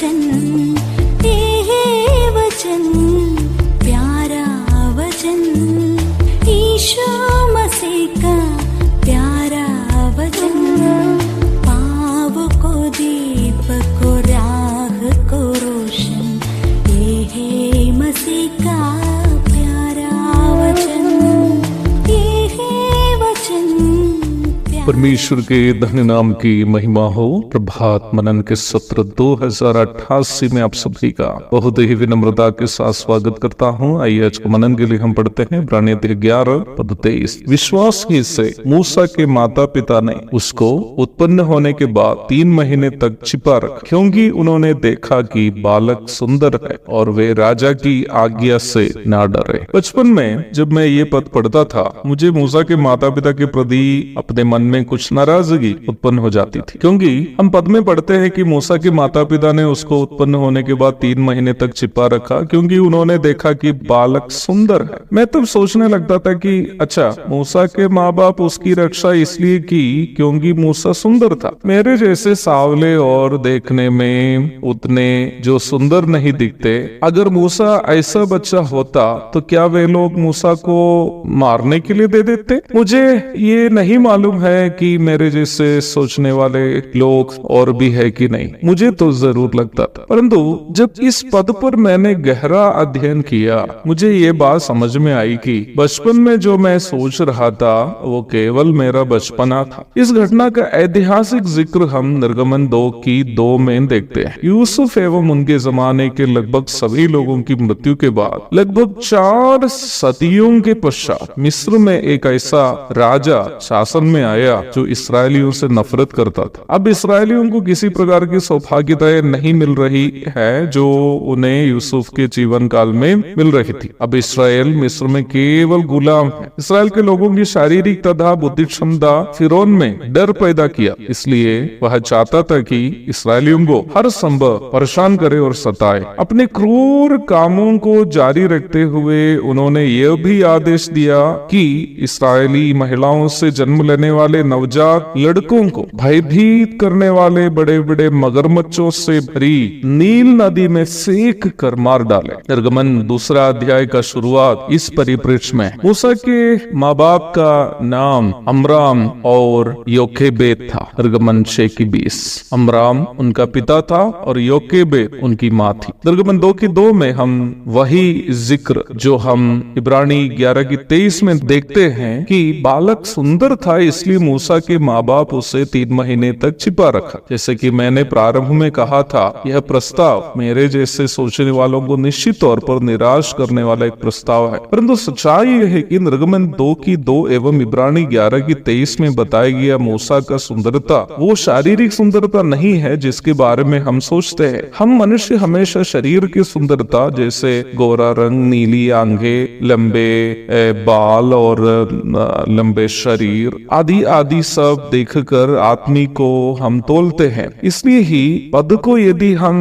वचन, ये वचन प्यारा वचन, ईशु मसीह का प्यारा वचन, पाव को दीप को राह को रोशन, ये है मसीह का प्यारा वचन, ये है वचन। परमेश्वर के धन्य नाम की महिमा हो। प्रभात मनन के सत्र 2088 में आप सभी का बहुत ही विनम्रता के साथ स्वागत करता हूं। आइए आज के मनन के लिए हम पढ़ते हैं इब्रानियों 11 पद 23। विश्वास ही से मूसा के माता पिता ने उसको उत्पन्न होने के बाद 3 महीने तक छिपा रखा, क्योंकि उन्होंने देखा कि बालक सुंदर है और वे राजा की आज्ञा से ना डरे। बचपन में जब मैं ये पद पढ़ता था, मुझे मूसा के माता पिता के प्रति अपने मन में कुछ नाराजगी उत्पन्न हो जाती थी, क्योंकि हम पद में पढ़ते हैं कि मूसा के माता पिता ने उसको उत्पन्न होने के बाद 3 महीने तक छिपा रखा, क्योंकि उन्होंने देखा कि बालक सुंदर है। मैं तब सोचने लगता था कि अच्छा, मूसा के माँ बाप उसकी रक्षा इसलिए की क्योंकि मूसा सुंदर था। मेरे जैसे सावले और देखने में उतने जो सुंदर नहीं दिखते, अगर मूसा ऐसा बच्चा होता तो क्या वे लोग मूसा को मारने के लिए दे देते? मुझे ये नहीं मालूम है कि मेरे जैसे सोचने वाले लोग और भी है कि नहीं, मुझे तो जरूर लगता था। परंतु जब इस पद पर मैंने गहरा अध्ययन किया, मुझे ये बात समझ में आई कि बचपन में जो मैं सोच रहा था वो केवल मेरा बचपना था। इस घटना का ऐतिहासिक जिक्र हम निर्गमन 2 में देखते हैं। यूसुफ एवं उनके जमाने के लगभग सभी लोगों की मृत्यु के बाद लगभग 4 सदियों के पश्चात मिस्र में एक ऐसा राजा शासन में आया जो इसराइलियों से नफरत करता था। अब इसराइलियों को किसी प्रकार की सौभाग्यताएं नहीं मिल रही है जो उन्हें यूसुफ के जीवन काल में मिल रही थी। अब इसराइल मिस्र में केवल गुलाम है। इसराइल के लोगों की शारीरिक तथा बुद्धि क्षमता फिरौन में डर पैदा किया, इसलिए वह चाहता था कि इसराइलियों को हर संभव परेशान करे और सताए। अपने क्रूर कामों को जारी रखते हुए उन्होंने यह भी आदेश दिया कि इसराइली महिलाओं से जन्म लेने वाले नवजात लड़कों को भयभीत करने वाले बड़े बड़े मगरमच्छों से भरी नील नदी में सेक कर मार डाले। निर्गमन 2 अध्याय का शुरुआत इस परिप्रेक्ष्य में। मूसा के माँ बाप का नाम अमराम और योकेबेद था। निर्गमन 6:20। अमराम उनका पिता था और योकेबेद उनकी माँ थी। निर्गमन 2 में हम वही जिक्र जो हम इब्रानी 11:23 में देखते हैं कि बालक सुंदर था, इसलिए मूसा के माँ बाप उसे 3 महीने तक छिपा रखा। जैसे कि मैंने प्रारंभ में कहा था, यह प्रस्ताव मेरे जैसे सोचने वालों को निश्चित तौर पर निराश करने वाला एक प्रस्ताव है, परंतु सच्चाई यह है कि निर्गमन 2 एवं इब्रानी 11:23 में बताया गया मूसा का सुंदरता वो शारीरिक सुंदरता नहीं है जिसके बारे में हम सोचते हैं। हम मनुष्य हमेशा शरीर की सुंदरता जैसे गोरा रंग, नीली आंखें, लंबे बाल और लंबे शरीर आदि सब देखकर आदमी को हम तोलते हैं। इसलिए ही पद को यदि हम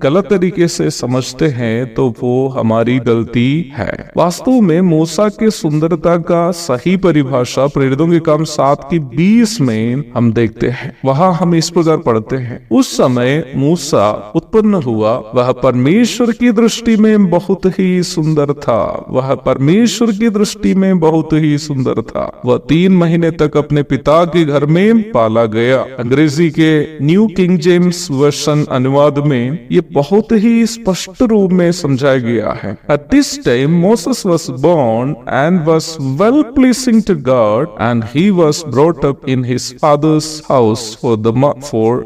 गलत तरीके से समझते हैं तो वो हमारी गलती है। वास्तव में मूसा के सुंदरता का सही परिभाषा प्रेरितों के काम 7:20 में हम देखते हैं। वहाँ हम इस प्रकार पढ़ते हैं, उस समय मूसा उत्पन्न हुआ, वह परमेश्वर की दृष्टि में बहुत ही सुंदर था। वह परमेश्वर की दृष्टि में बहुत ही सुंदर था। वह 3 महीने तक अपने पिता के घर में पाला गया। अंग्रेजी के न्यू किंग जेम्स वर्जन अनुवाद में ये बहुत ही स्पष्ट रूप में समझाया गया है। At this time Moses was born and was well pleasing to God, and he was brought up in his father's house for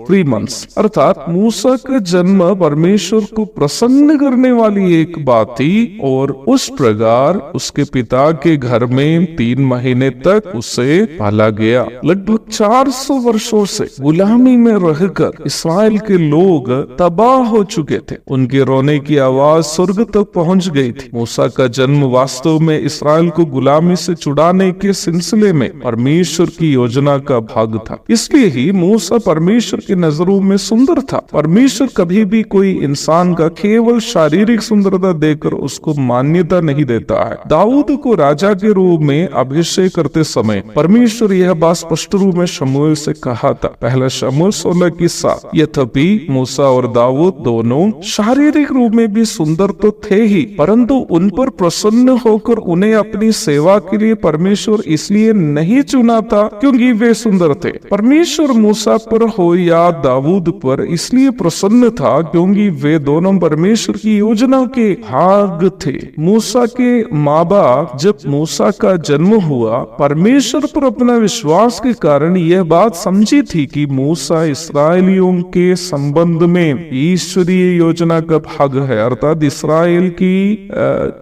3 months। अर्थात मूसा का जन्म परमेश्वर को प्रसन्न करने वाली एक बात थी और उस प्रकार उसके पिता के घर में 3 महीने तक उसे पाला गया। लगभग 400 वर्षों से गुलामी में रहकर इस्राएल के लोग तबाह हो चुके थे। उनके रोने की आवाज स्वर्ग तक पहुंच गई थी। मूसा का जन्म वास्तव में इस्राएल को गुलामी से छुड़ाने के सिलसिले में परमेश्वर की योजना का भाग था। इसलिए ही मूसा परमेश्वर की नजरों में सुंदर था। परमेश्वर कभी कभी भी कोई इंसान का केवल शारीरिक सुंदरता देखकर उसको मान्यता नहीं देता है। दाऊद को राजा के रूप में अभिषेक करते समय परमेश्वर यह बात स्पष्ट रूप में शमूएल से कहा था। पहला शमूएल 16:7। यद्यपि मूसा और दाऊद दोनों शारीरिक रूप में भी सुंदर तो थे ही, परंतु उन पर प्रसन्न होकर उन्हें अपनी सेवा के लिए परमेश्वर इसलिए नहीं चुना था क्योंकि वे सुंदर थे। परमेश्वर मूसा पर हो या दाऊद पर इसलिए प्रसन्न था क्योंकि वे दोनों परमेश्वर की योजना के भाग थे। मूसा के माँ बाप जब मूसा का जन्म हुआ, परमेश्वर पर अपना विश्वास के कारण यह बात समझी थी कि मूसा इस्राएलियों के संबंध में ईश्वरीय योजना का भाग है, अर्थात इस्राएल की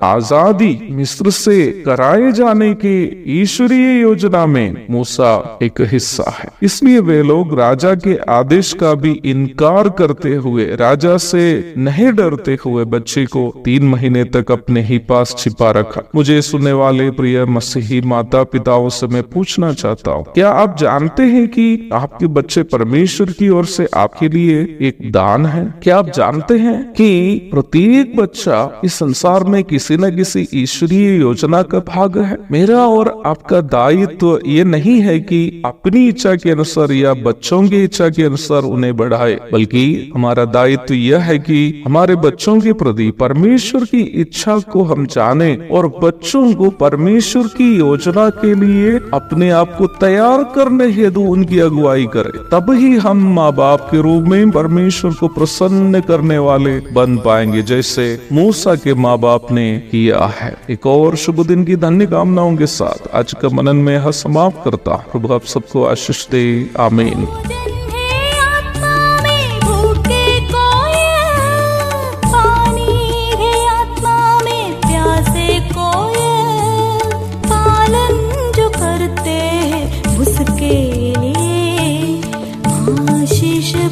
आजादी मिस्र से कराए जाने के ईश्वरीय योजना में मूसा एक हिस्सा है। इसलिए वे लोग राजा के आदेश का भी इनकार करते हुए, राजा से नहीं डरते हुए बच्चे को 3 महीने तक अपने ही पास छिपा रखा। मुझे सुनने वाले प्रिय मसीही माता पिताओं से मैं पूछना चाहता हूँ, क्या आप जानते हैं कि आपके बच्चे परमेश्वर की ओर से आपके लिए एक दान है? क्या आप जानते हैं कि प्रत्येक बच्चा इस संसार में किसी न किसी ईश्वरीय योजना का भाग है? मेरा और आपका दायित्व ये नहीं है कि अपनी इच्छा के अनुसार या बच्चों की इच्छा के अनुसार उन्हें बढ़ाए, बल्कि हमारा दायित्व यह है कि हमारे बच्चों के प्रति परमेश्वर की इच्छा को हम जाने और बच्चों को परमेश्वर की योजना के लिए अपने आप को तैयार करने हेतु उनकी अगुवाई करें। तब ही हम माँ बाप के रूप में परमेश्वर को प्रसन्न करने वाले बन पाएंगे, जैसे मूसा के माँ बाप ने किया है। एक और शुभ दिन की धन्य कामनाओं के साथ आज का मनन में यह समाप्त करता। प्रभु आप सबको आशीष दे। आमीन।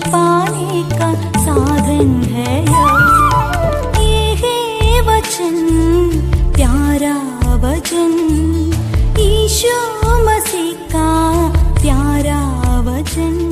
पाने का साधन है ये है वचन, प्यारा वचन, यीशु मसीह का प्यारा वचन।